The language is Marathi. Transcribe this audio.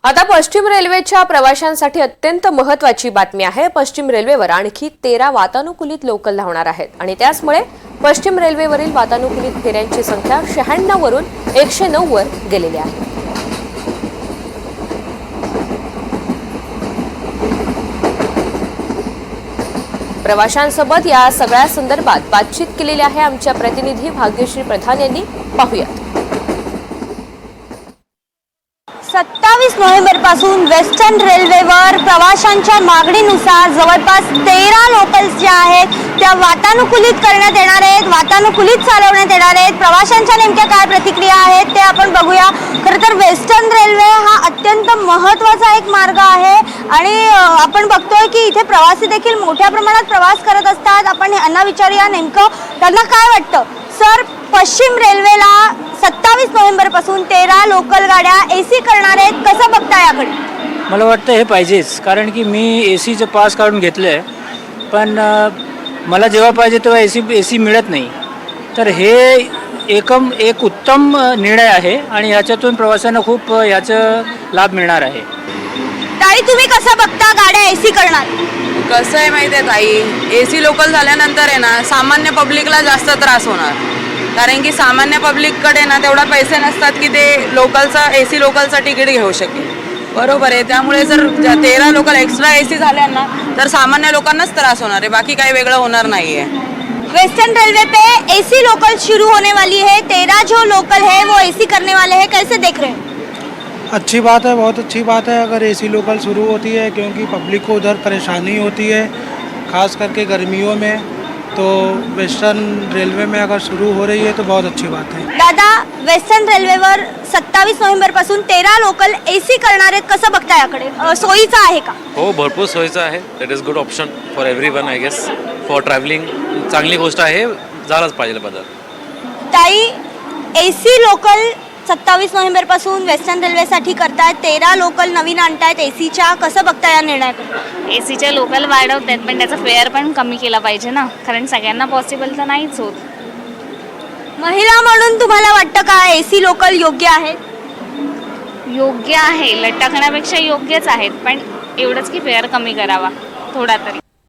आता पश्चिम रेल्वेच्या प्रवाशांसाठी अत्यंत महत्त्वाची बातमी आहे। पश्चिम रेल्वेवर आणखी 13 वातानुकूलित लोकल धावणार आहेत आणि त्यामुळे पश्चिम रेल्वेवरील वातानुकूलित फेऱ्यांची संख्या 96 वरून 109 वर गेलेली आहे। प्रवाशांसोबत या सगळ्या संदर्भात बातचीत केलेली आहे आमच्या प्रतिनिधी भाग्यश्री प्रधान यांनी। पाहूयात। 27 नोव्हेंबरपासून वेस्टर्न रेल्वेवर प्रवाशांच्या मागणीनुसार जवळपास 13 लोकल्स ज्या आहेत त्या वातानुकूलित करण्यात येणार आहेत, वातानुकूलित चालवण्यात येणार आहेत। प्रवाशांच्या नेमक्या काय प्रतिक्रिया आहेत ते आपण बघूया। खरं तर वेस्टर्न रेल्वे हा अत्यंत महत्त्वाचा एक मार्ग आहे आणि आपण बघतोय की इथे प्रवासी देखील मोठ्या प्रमाणात प्रवास करत असतात। आपण यांना विचारूया नेमकं त्यांना काय वाटतं। सर, पश्चिम रेल्वेला 27 नोव्हेंबरपासून 13 लोकल गाड्या एसी करणार आहेत, कसं बघता याकडे? मला वाटतं हे पाहिजेच, कारण की मी एसीचं पास काढून घेतलं आहे, पण मला जेव्हा पाहिजे तेव्हा एसी मिळत नाही। तर हे एक उत्तम निर्णय आहे आणि याच्यातून प्रवाशांना खूप याचा लाभ मिळणार आहे। ताई, तुम्ही कसं बघता गाड्या एसी करणार? कसं आहे माहिती आहे ताई, एसी लोकल झाल्यानंतर आहे ना सामान्य पब्लिकला जास्त त्रास होणार, कारण की सामान्य पब्लिककडे ना तेवढा पैसे नसतात की ते एसी लोकलचा तिकीट घेऊ शकेल, बरोबर आहे। त्यामुळे जर 13 लोकल एक्स्ट्रा एसी झाल्या ना तर सामान्य लोकांनाच त्रास होणार आहे, बाकी काही वेगळं होणार नाही है। वेस्टर्न रेलवे पे एसी लोकल शुरू होने वाली है, 13 जो लोकल है वो एसी करने वाले हैं, कैसे देख रहे हैं? अच्छी बात है, बहुत अच्छी बात है अगर एसी लोकल शुरू होती है, क्योंकि पब्लिक को उधर परेशानी होती है, खास करके गर्मियों में। तो वेस्टर्न रेलवे में अगर शुरू हो रही है तो बहुत अच्छी बात है। दादा, वेस्टर्न रेल्वेवर 27 नोव्हेंबरपासून 13 लोकल एसी करणार आहेत, कसं बघता याकडे? सोयीचं आहे का? हो, भरपूर सोयीचं आहे। That is good option for everyone I guess. For travelling चांगली गोष्ट आहे, झालंच पाहिजे बदल। ताई, एसी लोकल 27 नोव्हेंबरपासून वेस्टर्न रेल्वेसाठी करतायत, 13 लोकल नवीन आणतायत एसीच्या, कसं बघता या निर्णयाकडे? एसीच्या लोकल वाढवतात, पण त्याचा फेअर पण कमी केला पाहिजे ना, कारण सगळ्यांना पॉसिबल तर नाहीच होत। महिला म्हणून तुम्हाला वाटतं का एसी लोकल योग्य आहे? योग्य आहे, लटकण्यापेक्षा योग्यच आहेत, पण एवढंच की फेअर कमी करावा थोडा तरी।